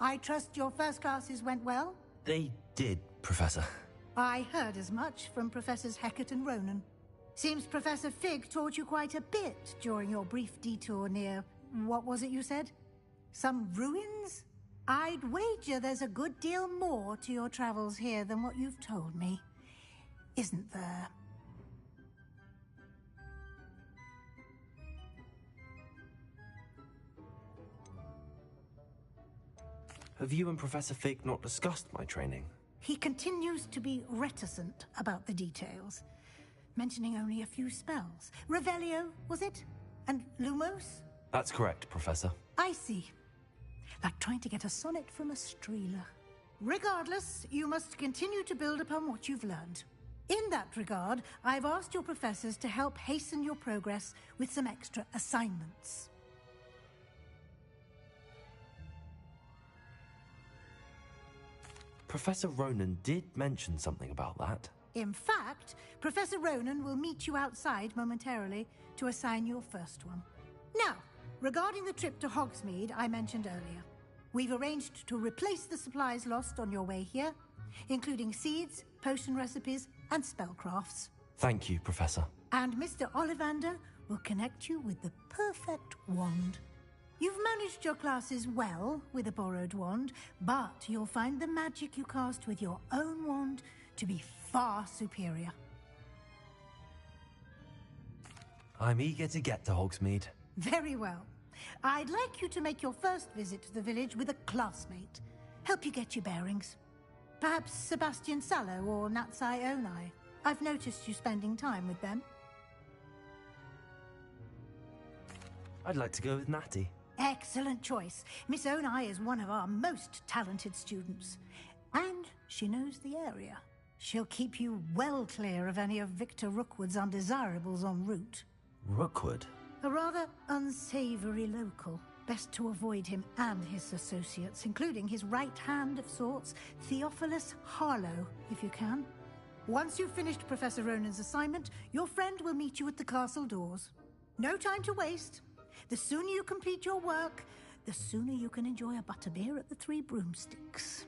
I trust your first classes went well? They did, Professor. I heard as much from Professors Hecat and Ronan. Seems Professor Fig taught you quite a bit during your brief detour near... what was it you said? Some ruins? I'd wager there's a good deal more to your travels here than what you've told me. Isn't there? Have you and Professor Fig not discussed my training? He continues to be reticent about the details, mentioning only a few spells. Revelio, was it? And Lumos? That's correct, Professor. I see. Like trying to get a sonnet from a streeler. Regardless, you must continue to build upon what you've learned. In that regard, I've asked your professors to help hasten your progress with some extra assignments. Professor Ronan did mention something about that. In fact, Professor Ronan will meet you outside momentarily to assign your first one. Now, regarding the trip to Hogsmeade I mentioned earlier, we've arranged to replace the supplies lost on your way here, including seeds, potion recipes, and spellcrafts. Thank you, Professor. And Mr. Ollivander will connect you with the perfect wand. You've managed your classes well with a borrowed wand, but you'll find the magic you cast with your own wand to be far superior. I'm eager to get to Hogsmeade. Very well. I'd like you to make your first visit to the village with a classmate. Help you get your bearings. Perhaps Sebastian Sallow or Natsai Onai. I've noticed you spending time with them. I'd like to go with Natty. Excellent choice. Miss Onai is one of our most talented students. And she knows the area. She'll keep you well clear of any of Victor Rookwood's undesirables en route. Rookwood? A rather unsavory local. Best to avoid him and his associates, including his right hand of sorts, Theophilus Harlow, if you can. Once you've finished Professor Ronan's assignment, your friend will meet you at the castle doors. No time to waste. The sooner you complete your work, the sooner you can enjoy a butterbeer at the Three Broomsticks.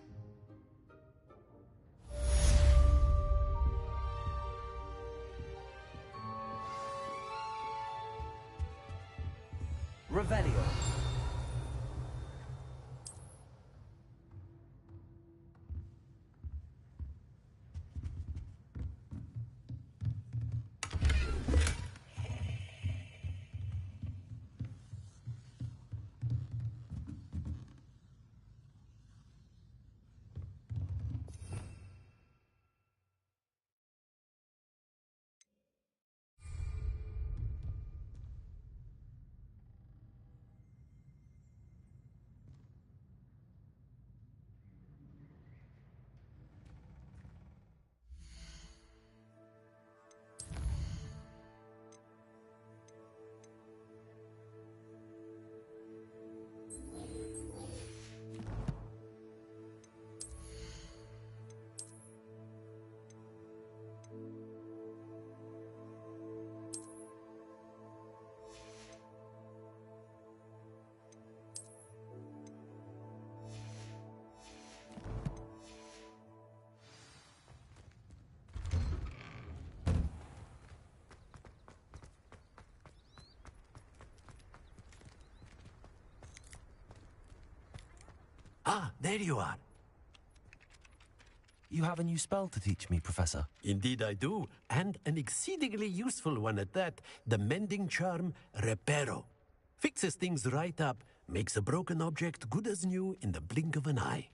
Revelio. Ah, there you are. You have a new spell to teach me, Professor. Indeed I do, and an exceedingly useful one at that, the mending charm Reparo. Fixes things right up, makes a broken object good as new in the blink of an eye.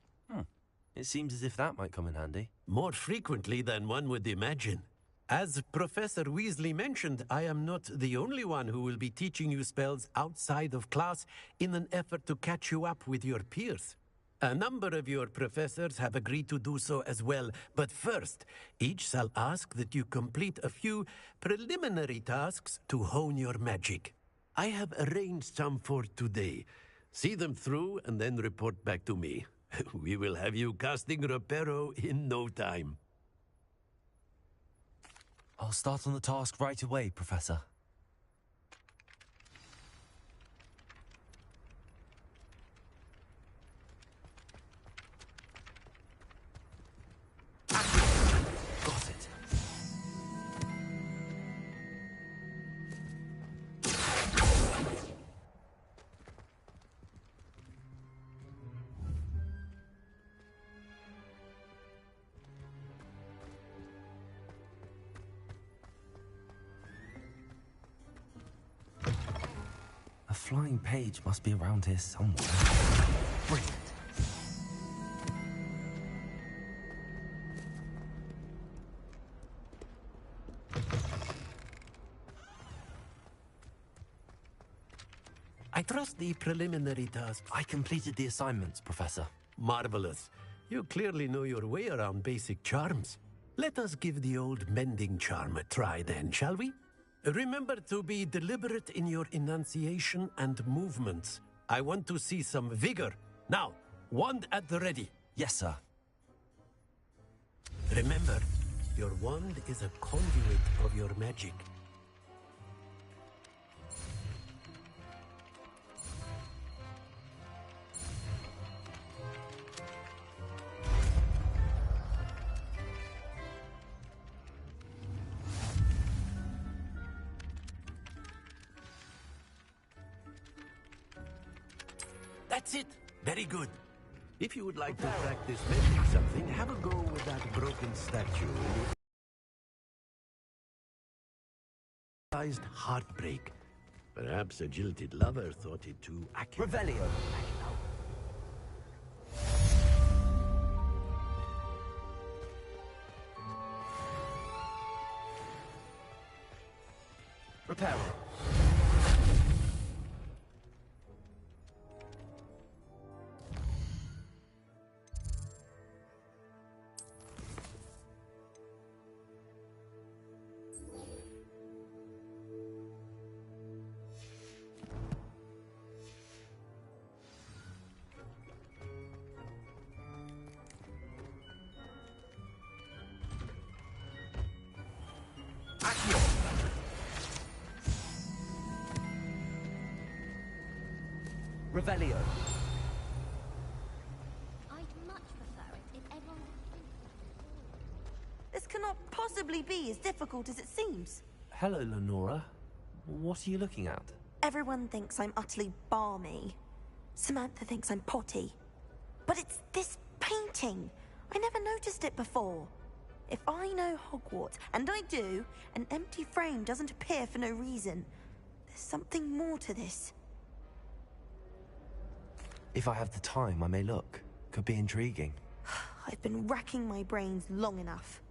It seems as if that might come in handy. More frequently than one would imagine. As Professor Weasley mentioned, I am not the only one who will be teaching you spells outside of class in an effort to catch you up with your peers. A number of your professors have agreed to do so as well, but first, each shall ask that you complete a few preliminary tasks to hone your magic. I have arranged some for today. See them through and then report back to me. We will have you casting Reparo in no time. I'll start on the task right away, Professor. flying page must be around here somewhere. Brilliant. I trust the preliminary tasks. I completed the assignments, Professor. Marvelous. You clearly know your way around basic charms. Let us give the old mending charm a try then, shall we? Remember to be deliberate in your enunciation and movements. I want to see some vigor. Now, wand at the ready. Yes, sir. Remember, your wand is a conduit of your magic. That's it. Very good. If you would like to practice mending something, have a go with that broken statue. Heartbreak. Perhaps a jilted lover thought it too accurate. Revelio. Reparo. Revelio. I'd much prefer it if everyone... This cannot possibly be as difficult as it seems. Hello, Lenora. What are you looking at? Everyone thinks I'm utterly balmy. Samantha thinks I'm potty. But it's this painting. I never noticed it before. If I know Hogwarts, and I do, an empty frame doesn't appear for no reason. There's something more to this. If I have the time, I may look. Could be intriguing. I've been racking my brains long enough.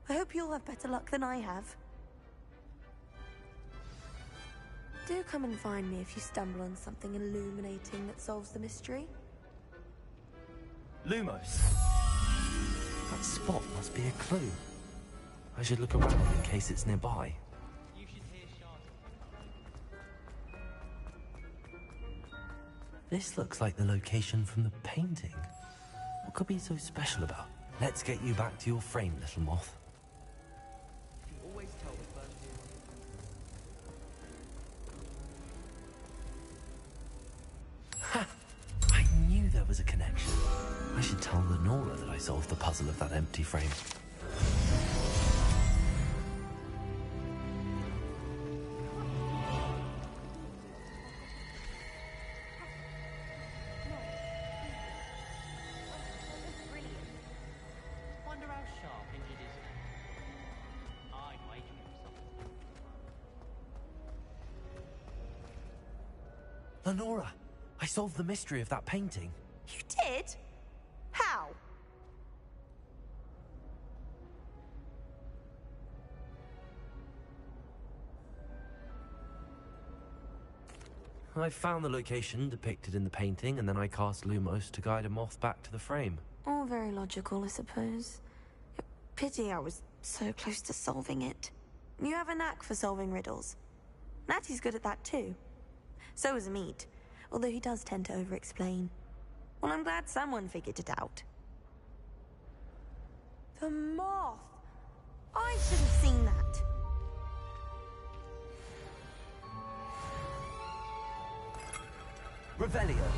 I hope you'll have better luck than I have. Do come and find me if you stumble on something illuminating that solves the mystery. Lumos. That spot must be a clue. I should look around in case it's nearby. This looks like the location from the painting. What could be so special about? Let's get you back to your frame, little moth. Ha! I knew there was a connection. I should tell Lenora that I solved the puzzle of that empty frame. Lenora, I solved the mystery of that painting. You did? How? I found the location depicted in the painting, and then I cast Lumos to guide a moth back to the frame. All very logical, I suppose. Pity I was so close to solving it. You have a knack for solving riddles. Natty's good at that too. So is Meat, although he does tend to over-explain. Well, I'm glad someone figured it out. The moth! I should have seen that. Revelio.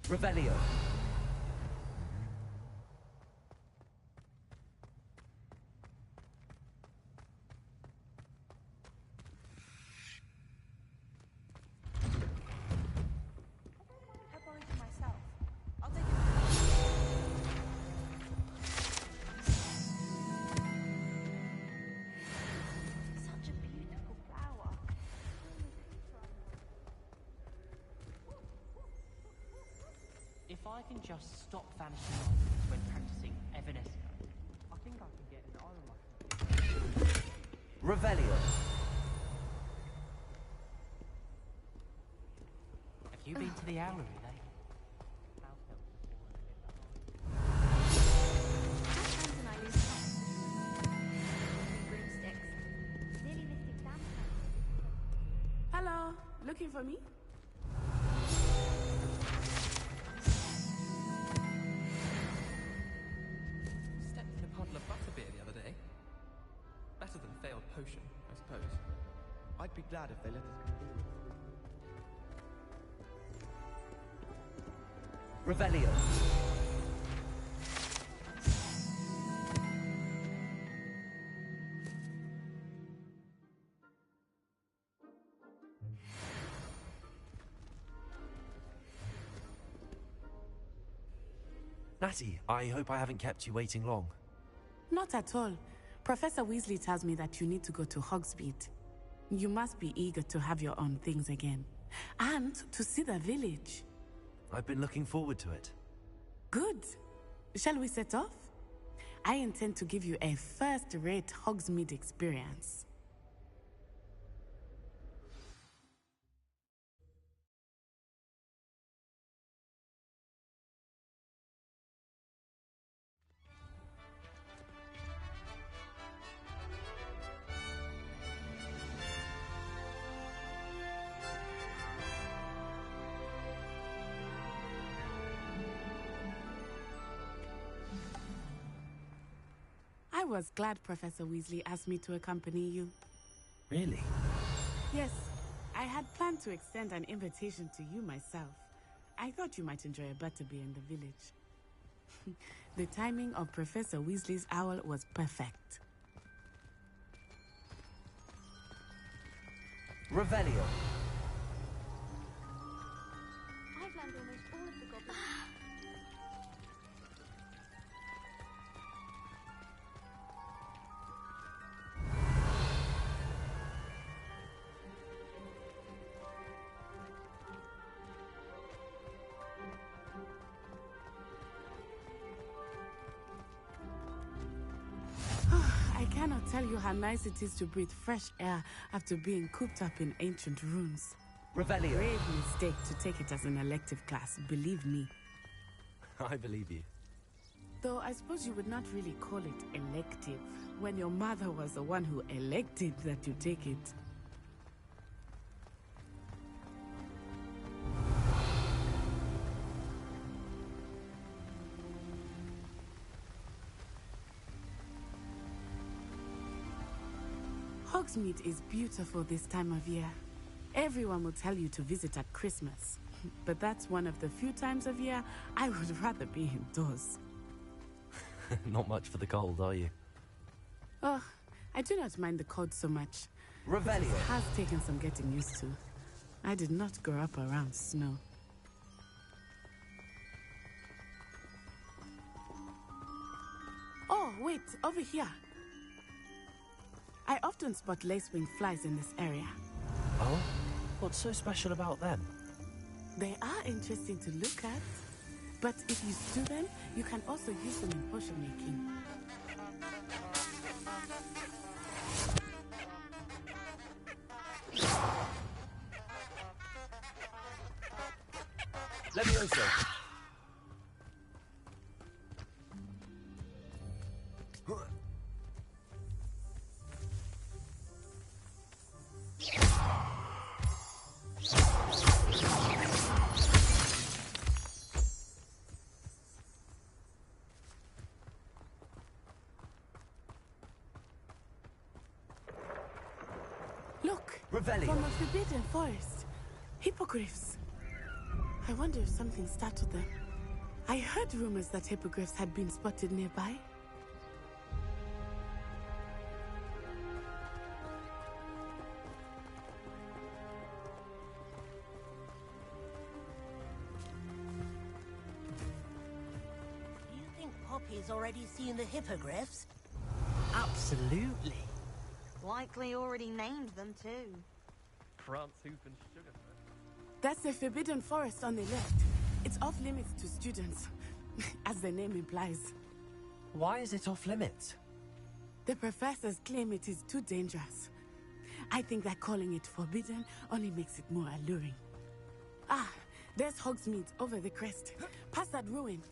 Revelio. Such a beautiful flower. If I can just stop vanishing items when practicing Evanesco, I think I can get an iron rifle. Revelio. Have you been to the owlery lately? Sometimes when I lose touch. Broomsticks. Nearly missed exam time. Hello, looking for me? Stepped in a puddle of butterbeer the other day. Better than failed potion, I suppose. I'd be glad if they let us continue. Revelio. Natty, I hope I haven't kept you waiting long. Not at all. Professor Weasley tells me that you need to go to Hogsmeade. You must be eager to have your own things again. And to see the village. I've been looking forward to it. Good. Shall we set off? I intend to give you a first-rate Hogsmeade experience. I was glad Professor Weasley asked me to accompany you. Really? Yes, I had planned to extend an invitation to you myself. I thought you might enjoy a butterbeer in the village. The timing of Professor Weasley's owl was perfect. Revelio. I've learned almost all of the goblins. I cannot tell you how nice it is to breathe fresh air after being cooped up in ancient rooms. Revelio. Grave mistake to take it as an elective class, believe me. I believe you. Though I suppose you would not really call it elective when your mother was the one who elected that you take it. Hogsmeade is beautiful this time of year. Everyone will tell you to visit at Christmas. But that's one of the few times of year I would rather be indoors. Not much for the cold, are you? Oh, I do not mind the cold so much. Revelio. It has taken some getting used to. I did not grow up around snow. Oh, wait, over here. I often spot lacewing flies in this area. Oh? What's so special about them? They are interesting to look at, but if you stew them, you can also use them in potion making. Levioso. Look! Revelio. From a forbidden forest. Hippogriffs. I wonder if something startled them. I heard rumors that hippogriffs had been spotted nearby. You think Poppy's already seen the hippogriffs? Absolutely. Likely already named them too. Prance, hoof, and sugar. That's the forbidden forest on the left. It's off limits to students, as the name implies. Why is it off limits? The professors claim it is too dangerous. I think that calling it forbidden only makes it more alluring. Ah, there's Hogsmeade over the crest. Past that ruin.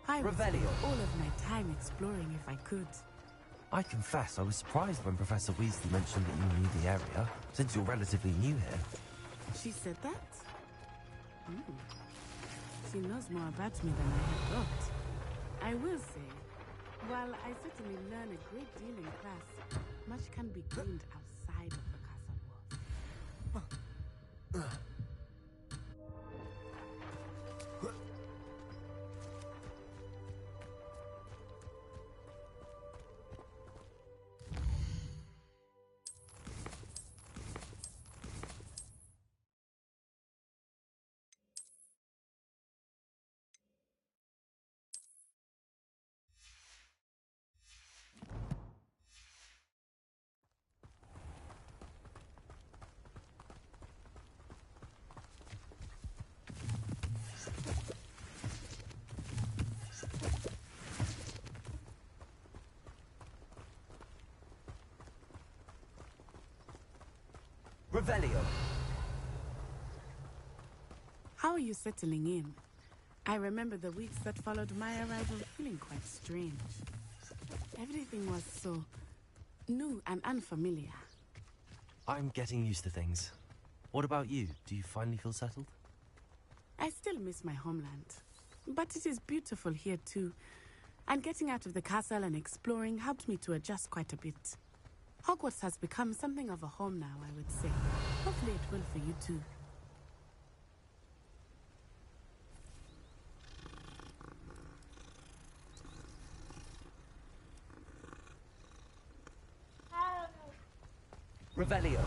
I would spend all of my time exploring if I could. I confess I was surprised when Professor Weasley mentioned that you knew the area, since you're relatively new here. She said that? She knows more about me than I had thought. I will say, while I certainly learn a great deal in class, much can be gleaned outside of the castle walls. Revelio. How are you settling in? I remember the weeks that followed my arrival feeling quite strange. Everything was so new and unfamiliar. I'm getting used to things. What about you? Do you finally feel settled? I still miss my homeland, but it is beautiful here too. And getting out of the castle and exploring helped me to adjust quite a bit. Hogwarts has become something of a home now, I would say. Hopefully it will for you too. Revelio.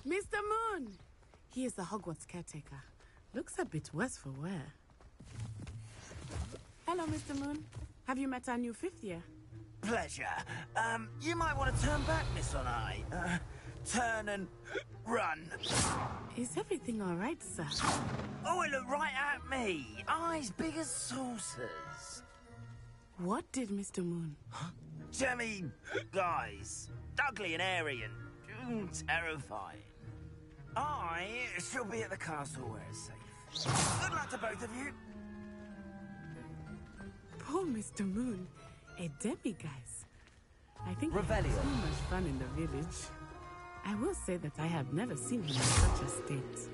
Mr. Moon! He is the Hogwarts caretaker. Looks a bit worse for wear. Hello, Mr. Moon. Have you met our new fifth year? Pleasure. You might want to turn back, Miss On Eye. Turn and run. Is everything all right, sir? Oh, it looked right at me. Eyes big as saucers. What did Mr. Moon? Jemmy guys. Ugly and airy and terrifying. I shall be at the castle where it's safe. Good luck to both of you. Poor Mr. Moon. A demiguise. I think he had Revelio. too much fun in the village. I will say that I have never seen him in such a state.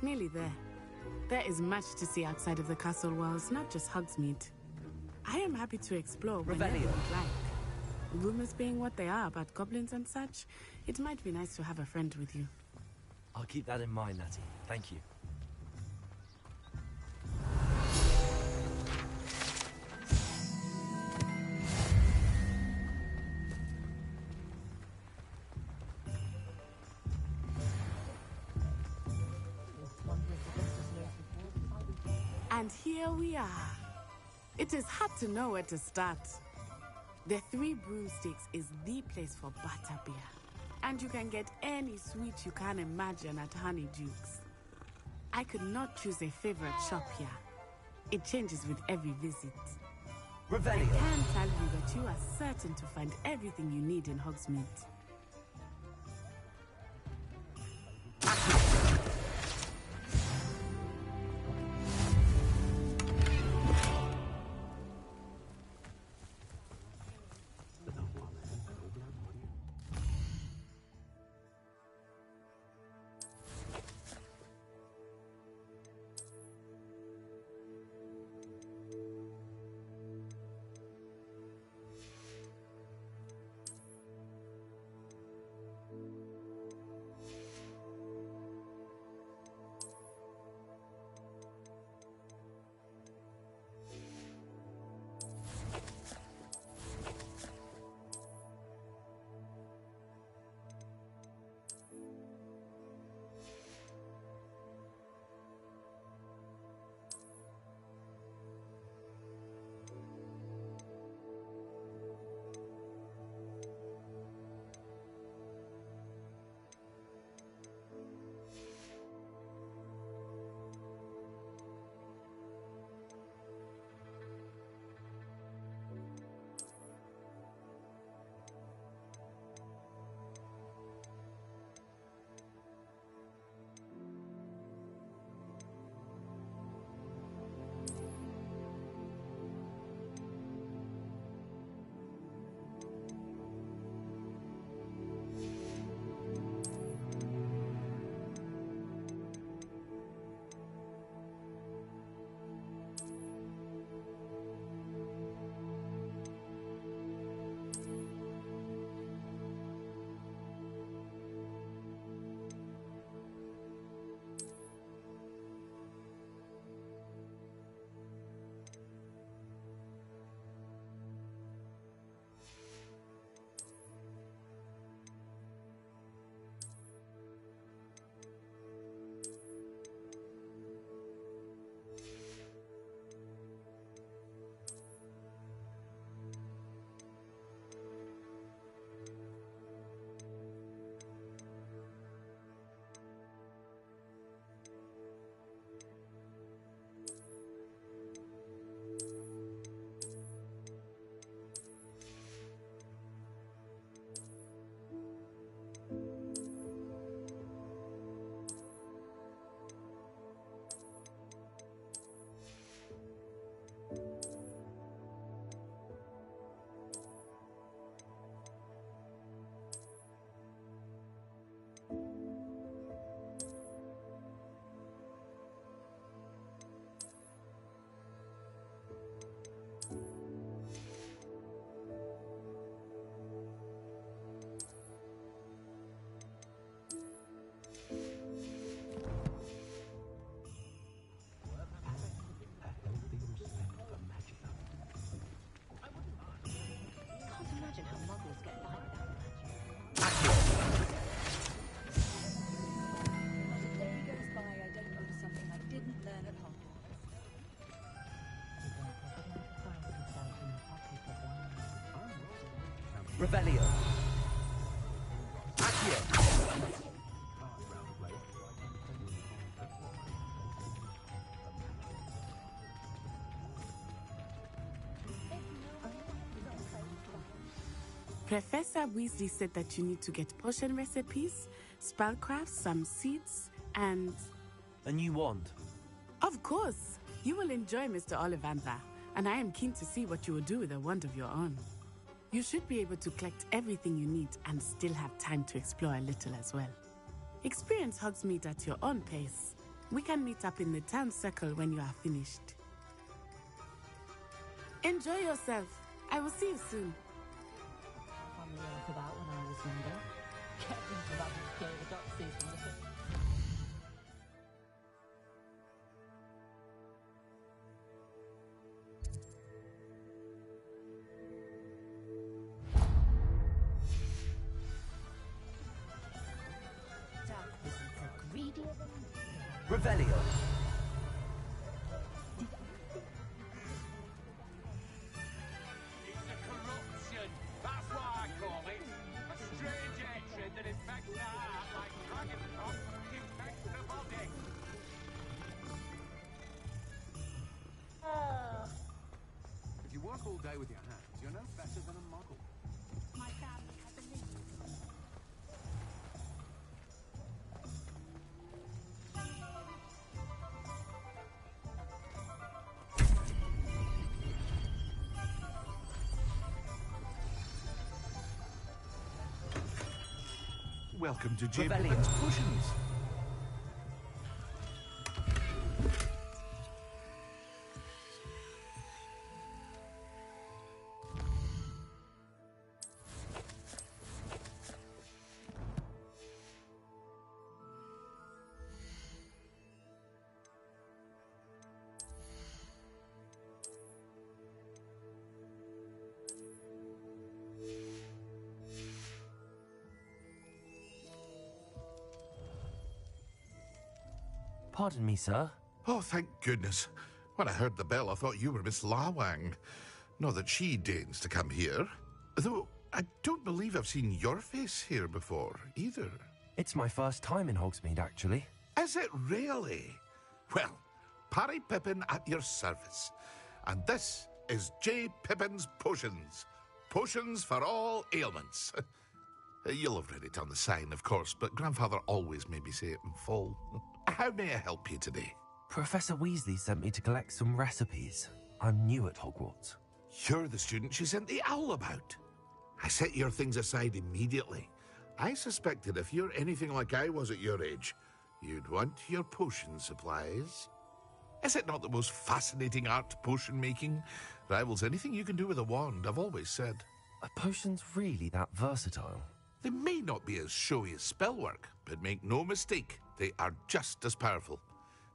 Nearly there. There is much to see outside of the castle walls, not just Hogsmeade. I am happy to explore whenever Revelio. you'd like. Rumors being what they are about goblins and such, it might be nice to have a friend with you. I'll keep that in mind, Natty. Thank you. And here we are. It is hard to know where to start. The Three Broomsticks is the place for butterbeer. And you can get any sweet you can imagine at Honeydukes. I could not choose a favorite shop here. It changes with every visit. I Revelio. can tell you that you are certain to find everything you need in Hogsmeade. Revelio. Accio. Professor Weasley said that you need to get potion recipes, spellcrafts, some seeds, and... A new wand. Of course! You will enjoy Mr. Ollivander, and I am keen to see what you will do with a wand of your own. You should be able to collect everything you need and still have time to explore a little as well. Experience Hogsmeade at your own pace. We can meet up in the town circle when you are finished. Enjoy yourself. I will see you soon. About when I was younger. Kept thinking about the scale of the duck season. Revelio. If you work all day with your hands, you're no better than a muggle. My family has a link. Welcome to J. Revelio. Pippin's Potions. Pardon me, sir. Oh, thank goodness. When I heard the bell, I thought you were Miss Lawang. Not that she deigns to come here. Though, I don't believe I've seen your face here before, either. It's my first time in Hogsmeade, actually. Is it really? Well, Parry Pippin at your service. And this is J. Pippin's Potions. Potions for all ailments. You'll have read it on the sign, of course, but Grandfather always made me say it in full. How may I help you today? Professor Weasley sent me to collect some recipes. I'm new at Hogwarts. You're the student she sent the owl about. I set your things aside immediately. I suspected if you're anything like I was at your age, you'd want your potion supplies. Is it not the most fascinating art, potion making? Rivals anything you can do with a wand, I've always said. Are potions really that versatile? They may not be as showy as spellwork, but make no mistake, they are just as powerful.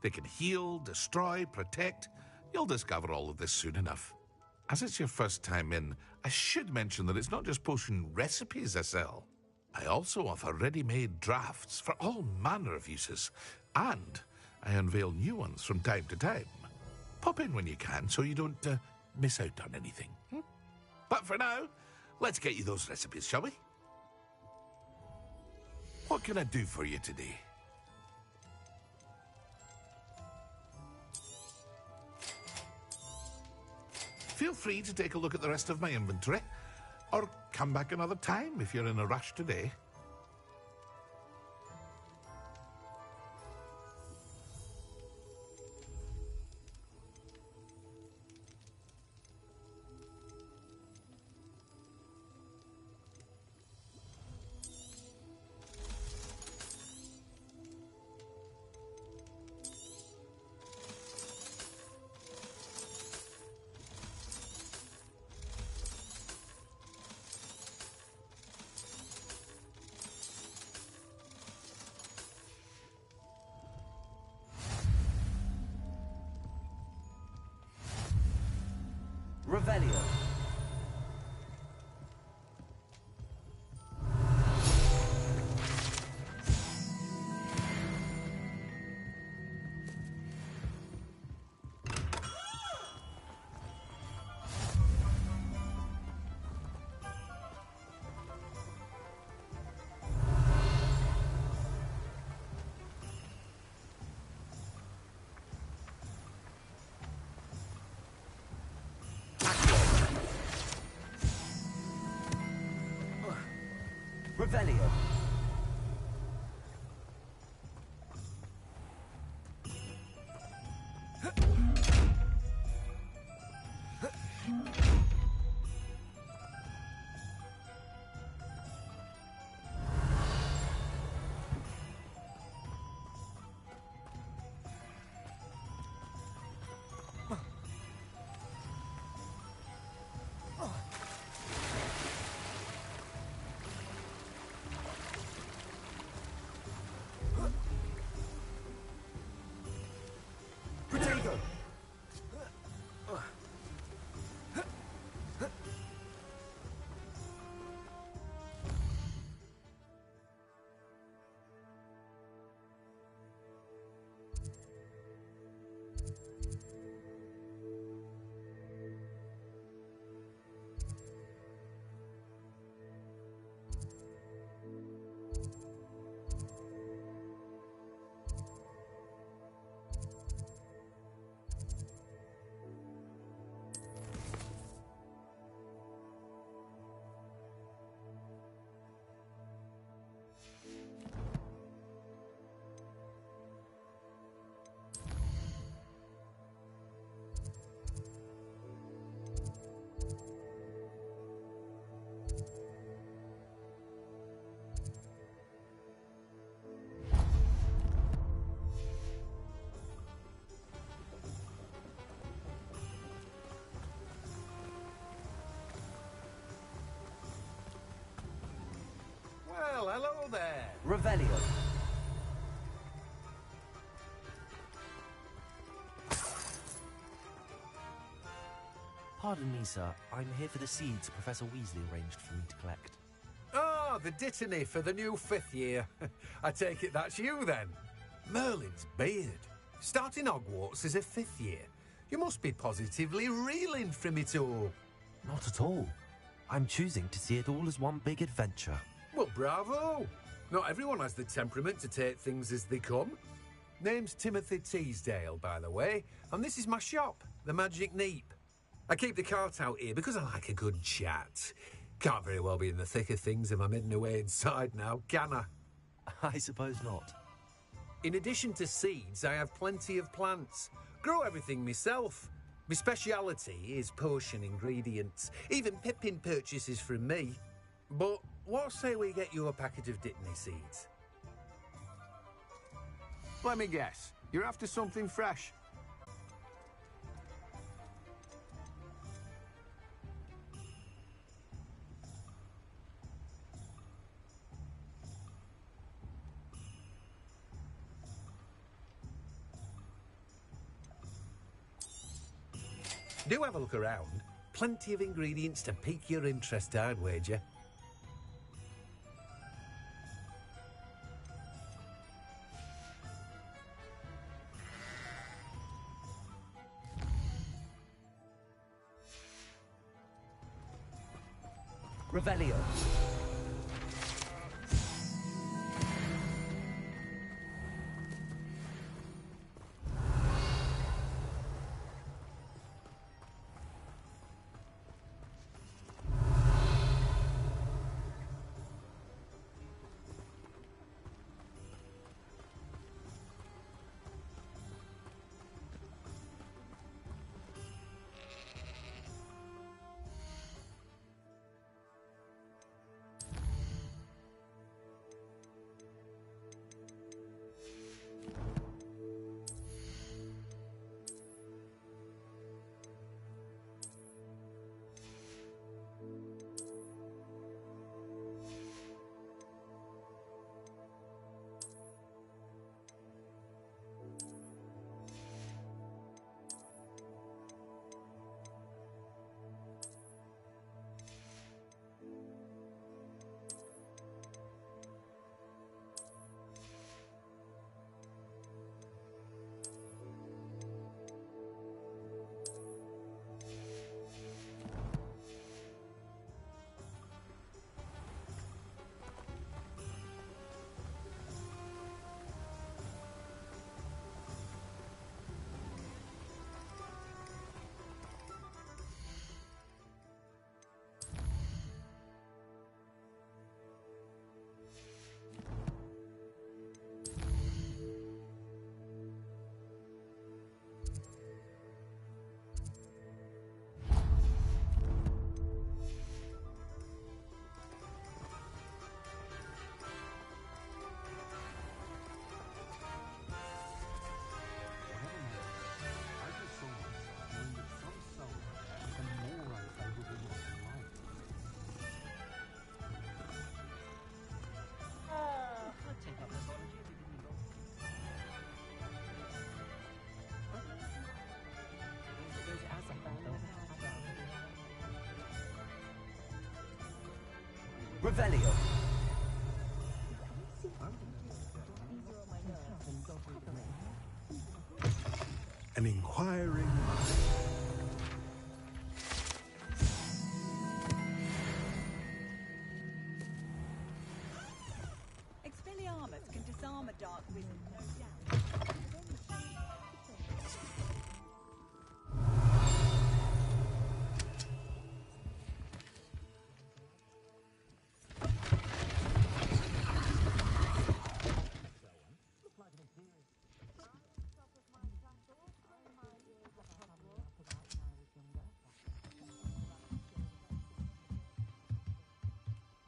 They can heal, destroy, protect. You'll discover all of this soon enough. As it's your first time in, I should mention that it's not just potion recipes I sell. I also offer ready-made drafts for all manner of uses, and I unveil new ones from time to time. Pop in when you can so you don't miss out on anything. But for now, let's get you those recipes, shall we? What can I do for you today? Feel free to take a look at the rest of my inventory, or come back another time if you're in a rush today. Revelio. Revelio. Potato. Well, hello there. Revelio. Pardon me, sir. I'm here for the seeds Professor Weasley arranged for me to collect. Ah, the dittany for the new 5th year. I take it that's you, then. Merlin's beard. Starting Hogwarts as a 5th year. You must be positively reeling from it all. Not at all. I'm choosing to see it all as one big adventure. Well, bravo. Not everyone has the temperament to take things as they come. Name's Timothy Teasdale, by the way, and this is my shop, the Magic Neep. I keep the cart out here because I like a good chat. Can't very well be in the thick of things if I'm hidden away inside now, can I? I suppose not. In addition to seeds, I have plenty of plants. Grow everything myself. My speciality is potion ingredients. Even Pippin purchases from me. But what say we get you a packet of Dittany seeds? Let me guess. You're after something fresh. Do have a look around. Plenty of ingredients to pique your interest, I'd wager. Revelio. Revelio. An inquiring mind. Expelliarmus can disarm a dark wizard, no doubt.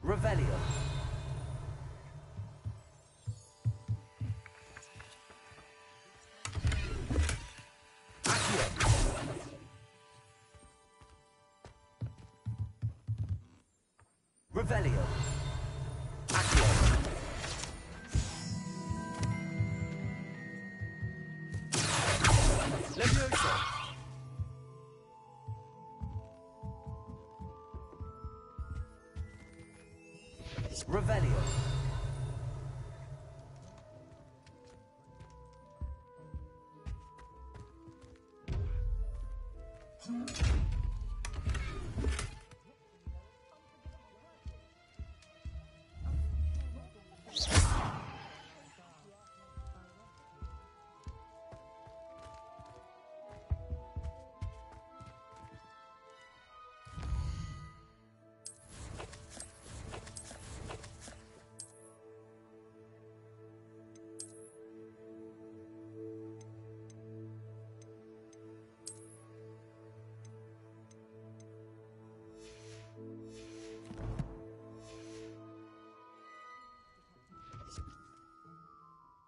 Revelio. Revelio. Accio. Leviosa. Revelio.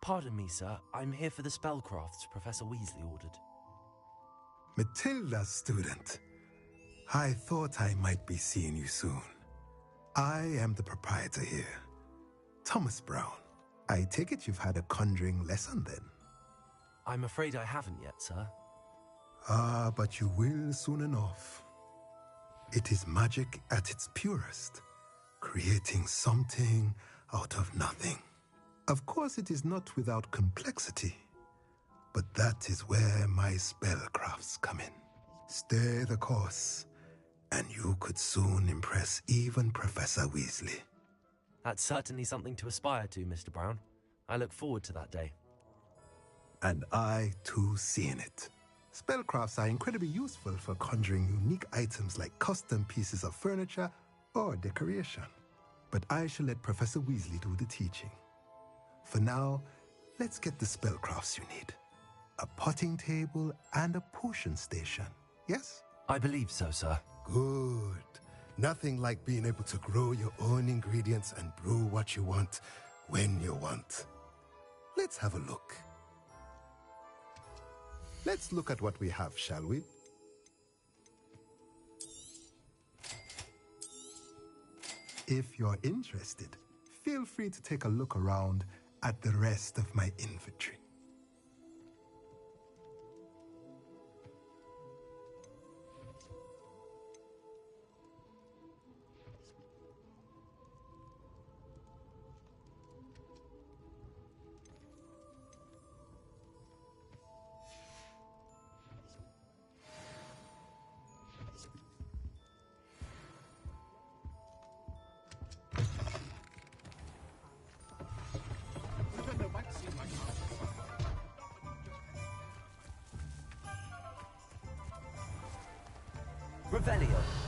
Pardon me, sir. I'm here for the spellcrafts Professor Weasley ordered. Matilda's student. I thought I might be seeing you soon. I am the proprietor here, Thomas Brown. I take it you've had a conjuring lesson then? I'm afraid I haven't yet, sir. Ah, but you will soon enough. It is magic at its purest, creating something out of nothing. Of course, it is not without complexity, but that is where my spellcrafts come in. Stay the course, and you could soon impress even Professor Weasley. That's certainly something to aspire to, Mr. Brown. I look forward to that day. And I, too, seeing it. Spellcrafts are incredibly useful for conjuring unique items like custom pieces of furniture or decoration. But I shall let Professor Weasley do the teaching. For now, let's get the spellcrafts you need. A potting table and a potion station, yes? I believe so, sir. Good. Nothing like being able to grow your own ingredients and brew what you want when you want. Let's have a look. Let's look at what we have, shall we? If you're interested, feel free to take a look around at the rest of my inventory. Revelio.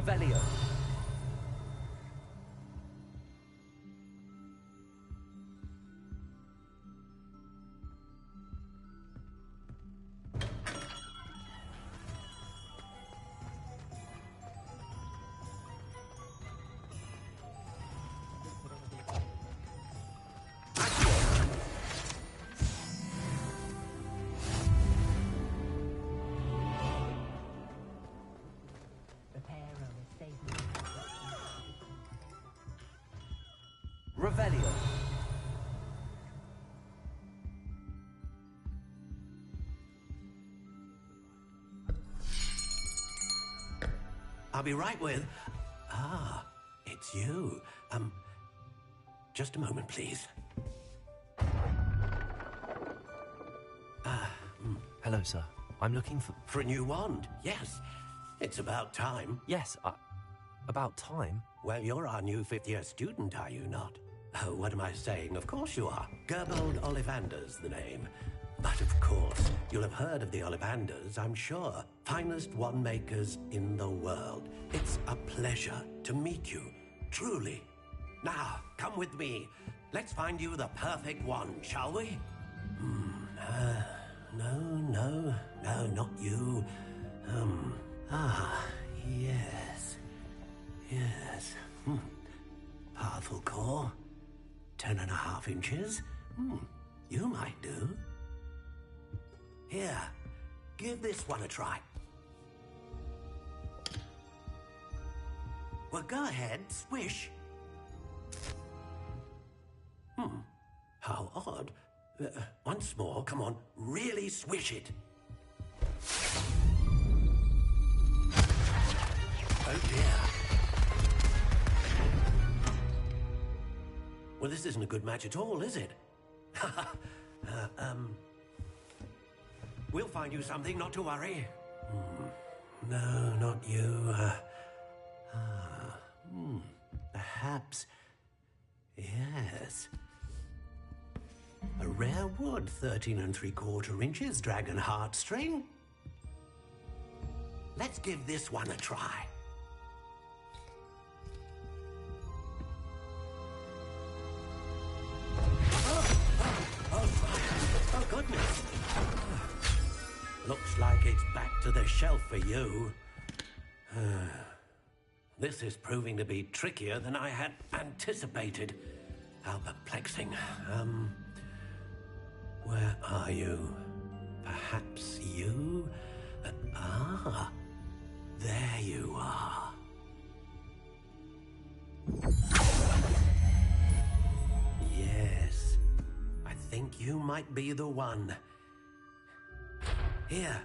Revelio. Revelio. I'll be right with... Ah, it's you. Just a moment, please. Hello, sir. I'm looking for... For a new wand, yes. It's about time. Yes, about time? Well, you're our new fifth-year student, are you not? Oh, what am I saying? Of course you are. Gerbold Ollivander's the name. But of course, you'll have heard of the Ollivanders, I'm sure. Finest wand makers in the world. It's a pleasure to meet you, truly. Now, come with me. Let's find you the perfect wand, shall we? No, not you. Yes. Powerful core. 10.5 inches. You might do. Here, give this one a try. Well, go ahead, swish. How odd. Once more, come on, really swish it. Oh dear. Well, this isn't a good match at all, is it? We'll find you something, not to worry. No, not you. Perhaps... Yes. A rare wood, 13 3/4 inches, dragon heartstring. Let's give this one a try. Oh, goodness. Looks like it's back to the shelf for you. This is proving to be trickier than I had anticipated. How perplexing. Where are you? Perhaps you? There you are. Yes, I think you might be the one. Here,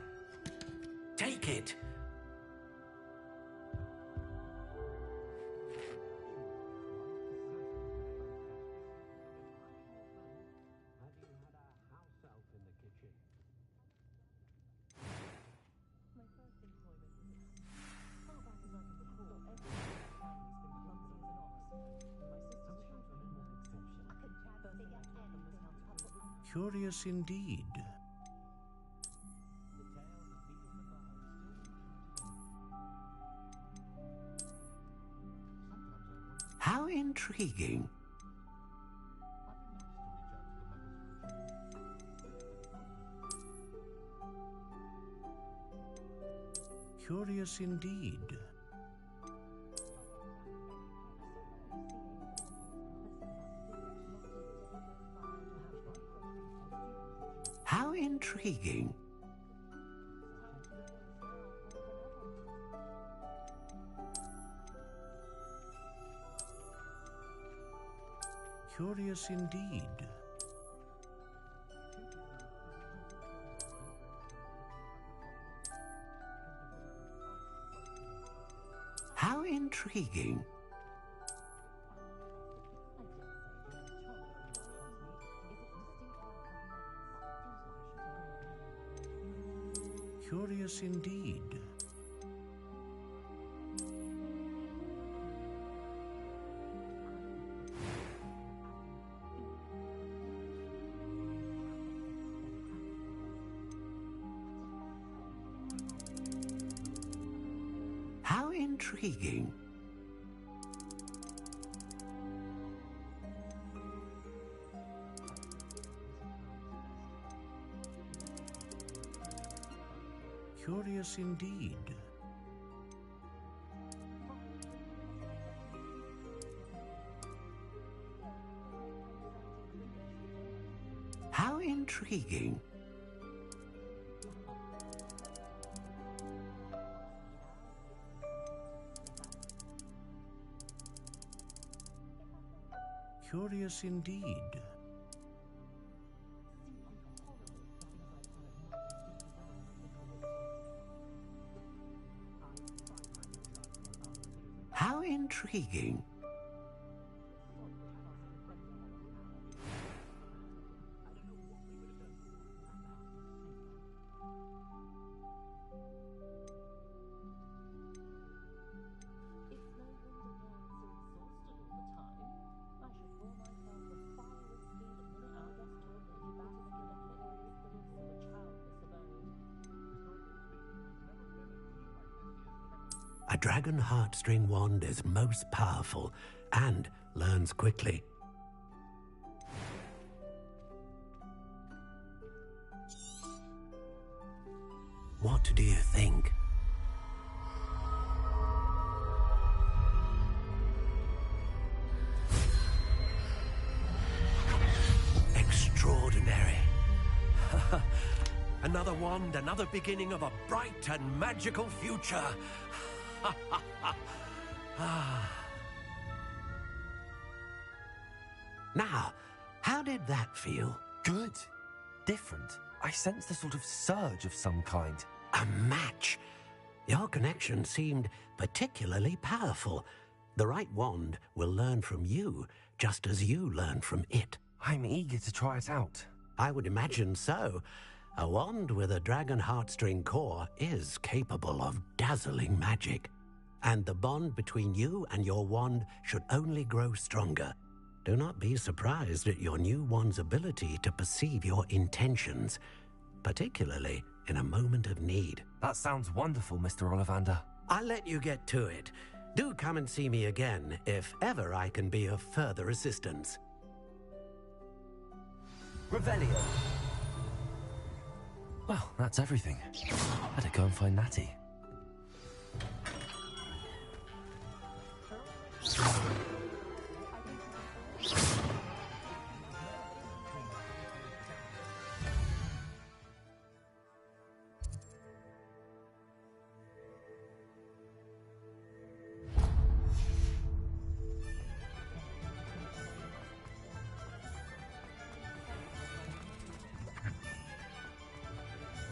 take it. Curious indeed. How intriguing. Curious indeed. How intriguing. Curious indeed. How intriguing. Curious indeed. How intriguing. Curious indeed. How intriguing. Curious indeed. How intriguing. A dragon heartstring wand is most powerful and learns quickly. What do you think? Extraordinary. Another wand, another beginning of a bright and magical future. Now, how did that feel? Good. Different. I sensed a sort of surge of some kind. A match. Your connection seemed particularly powerful. The right wand will learn from you, just as you learn from it. I'm eager to try it out. I would imagine so. A wand with a dragon heartstring core is capable of dazzling magic. And the bond between you and your wand should only grow stronger. Do not be surprised at your new wand's ability to perceive your intentions, particularly in a moment of need. That sounds wonderful, Mr. Ollivander. I'll let you get to it. Do come and see me again if ever I can be of further assistance. Revelio. Well, that's everything. Better go and find Natty.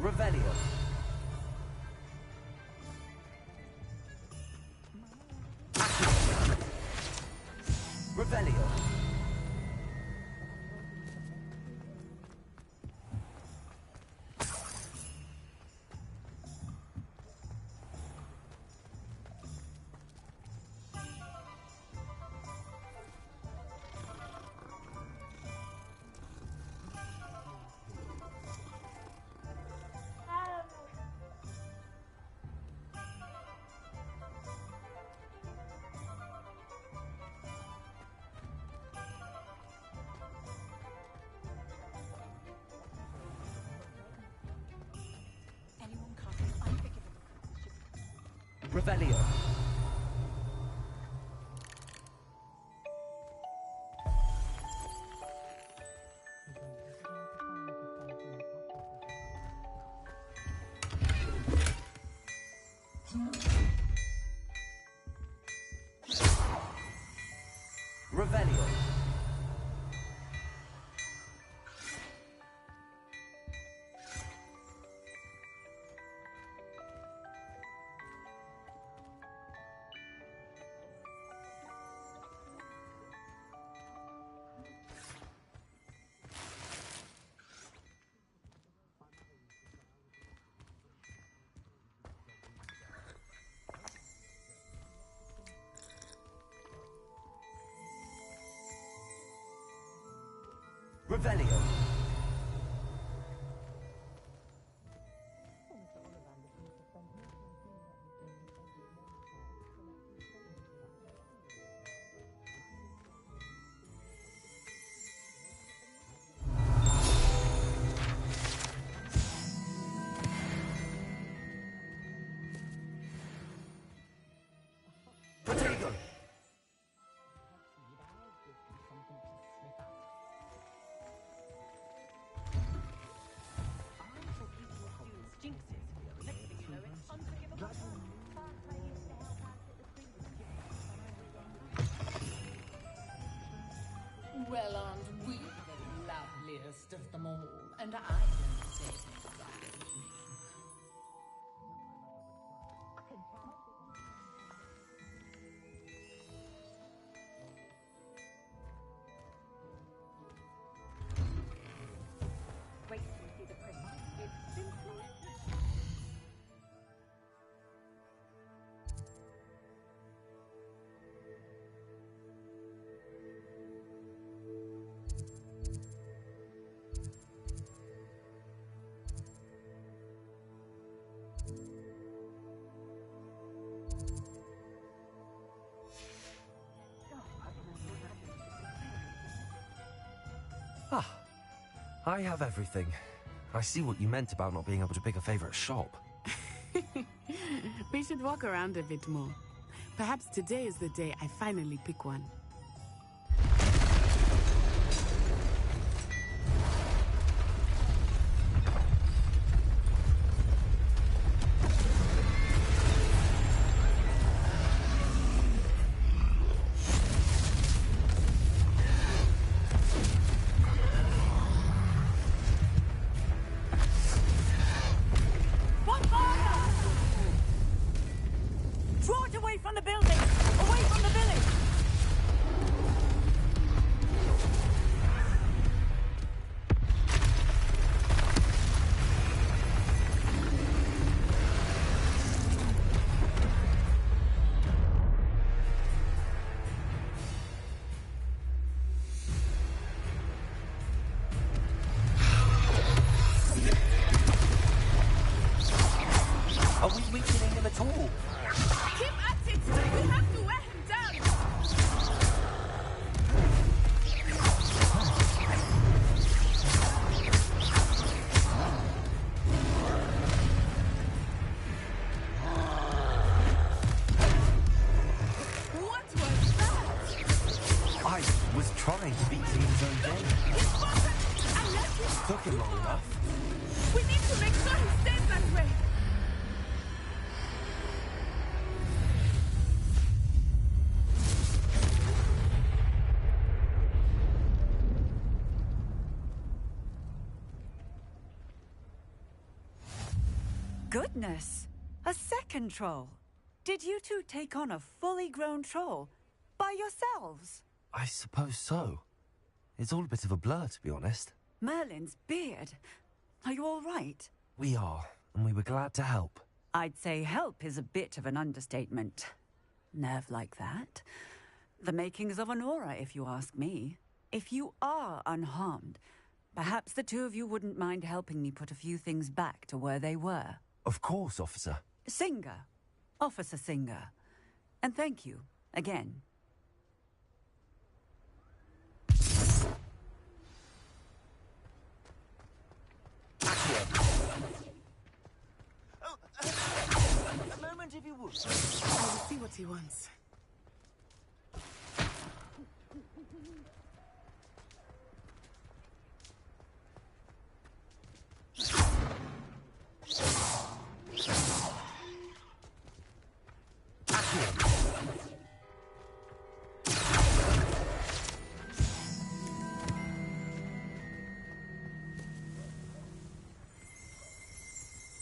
Revelio. Revelio. Revelio. Revelio. Revelio. And I don't say things like me. Wait till you see the print. It's simply... Ah, I have everything. I see what you meant about not being able to pick a favorite shop. We should walk around a bit more. Perhaps today is the day I finally pick one. Draw it away from the building! Away from the village! Are we weakening him at all? Keep at it! We have to wear him down! What was that? I was trying to beat him in his own game. Unless he... Took him long enough. We need to make sure he stays that way! Goodness! A second troll! Did you two take on a fully grown troll? By yourselves? I suppose so. It's all a bit of a blur, to be honest. Merlin's beard. Are you all right? We are, and we were glad to help. I'd say help is a bit of an understatement. Nerve like that. The makings of an aura, if you ask me. If you are unharmed, perhaps the two of you wouldn't mind helping me put a few things back to where they were. Of course, officer. Singer. Officer Singer. And thank you, again. A moment if you would. I will see what he wants.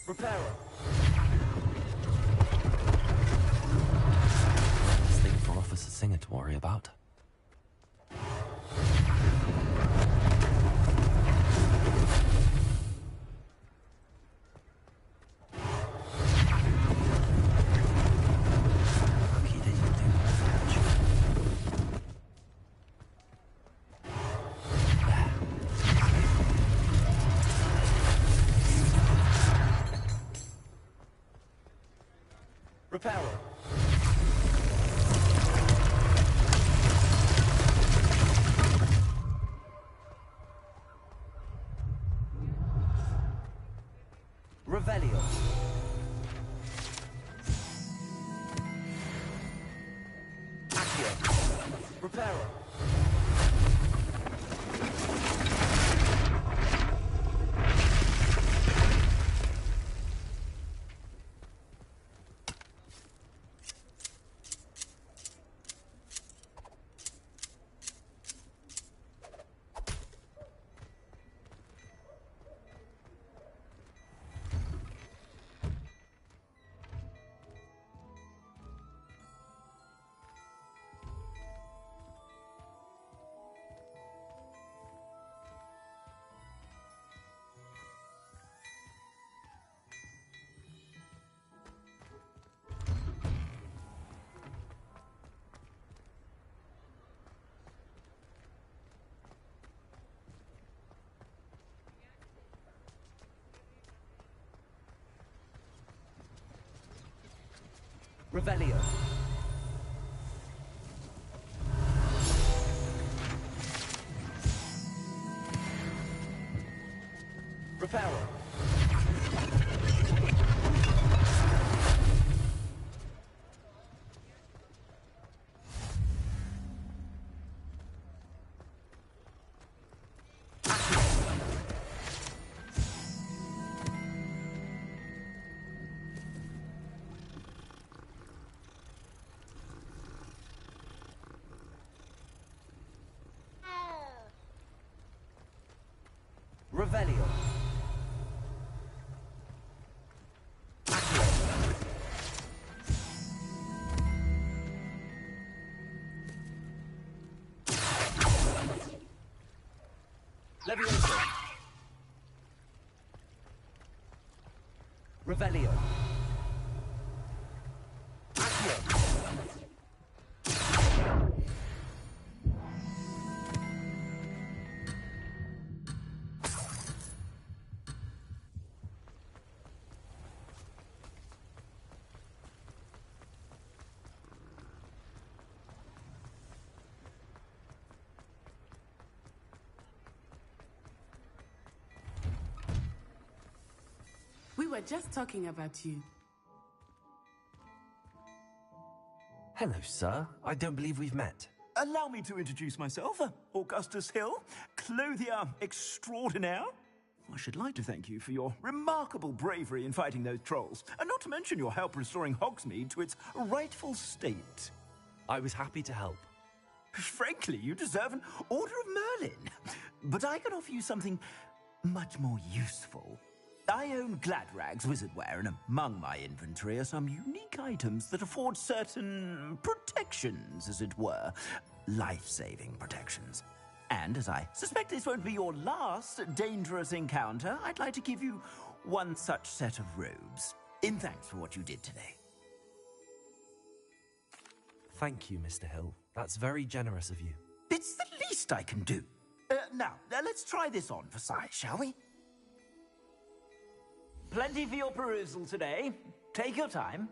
Reparo. This thing for Officer Singer to worry about. Lucky they didn't do much. Reparo. Revelio. Accio. Reparo. Revelio. Reparo. Revelio. Levioso. Revelio. Accio. We were just talking about you. Hello, sir. I don't believe we've met. Allow me to introduce myself, Augustus Hill, clothier extraordinaire. I should like to thank you for your remarkable bravery in fighting those trolls, and not to mention your help restoring Hogsmeade to its rightful state. I was happy to help. Frankly, you deserve an Order of Merlin. But I can offer you something much more useful. I own Gladrag's wizardware, and among my inventory are some unique items that afford certain protections, as it were. Life-saving protections. And as I suspect this won't be your last dangerous encounter, I'd like to give you one such set of robes, in thanks for what you did today. Thank you, Mr. Hill. That's very generous of you. It's the least I can do. Now, let's try this on for size, shall we? Plenty for your perusal today. Take your time.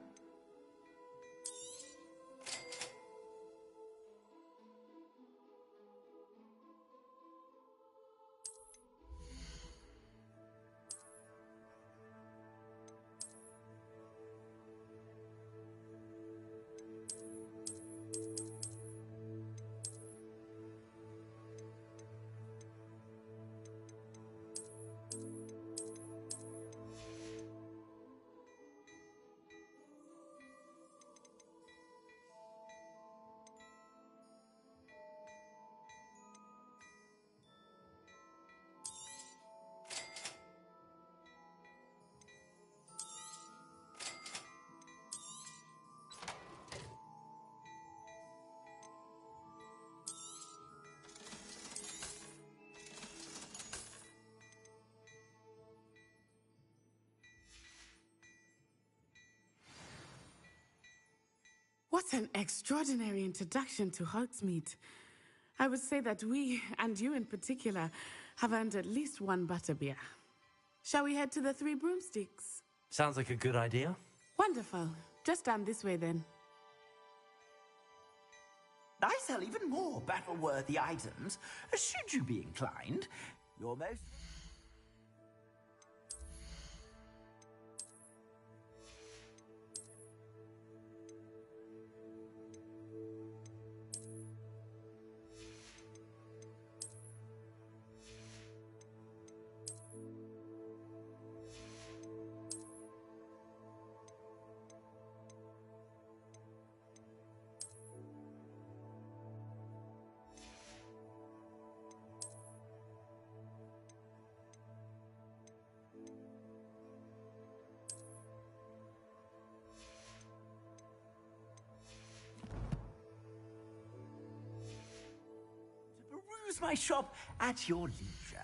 What an extraordinary introduction to Hogsmeade. I would say that we, and you in particular, have earned at least one butterbeer. Shall we head to the Three Broomsticks? Sounds like a good idea. Wonderful. Just down this way then. I sell even more battle-worthy items, should you be inclined. Your most... Peruse my shop at your leisure.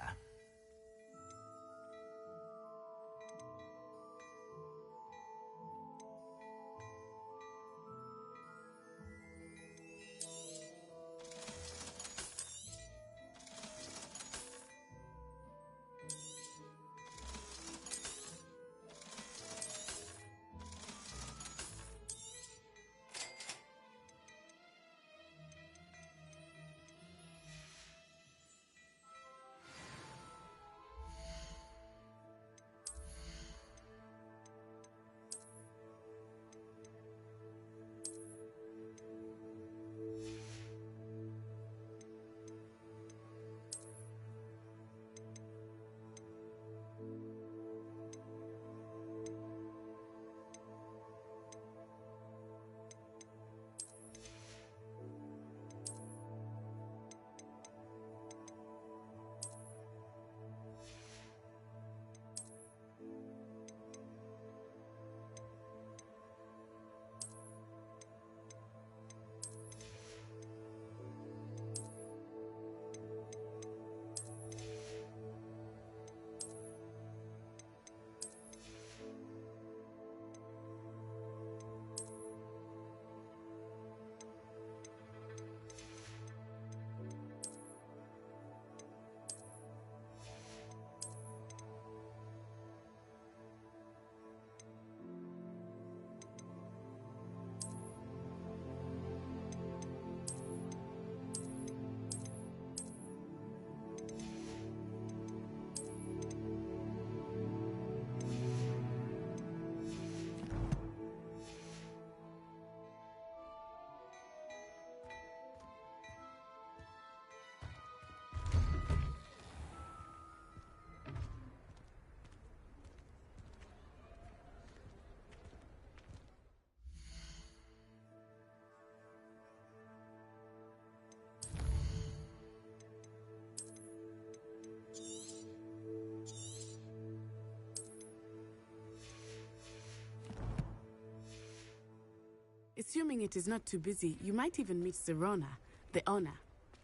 Assuming it is not too busy, you might even meet Serona, the owner.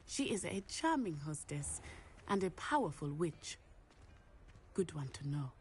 She is a charming hostess and a powerful witch. Good one to know.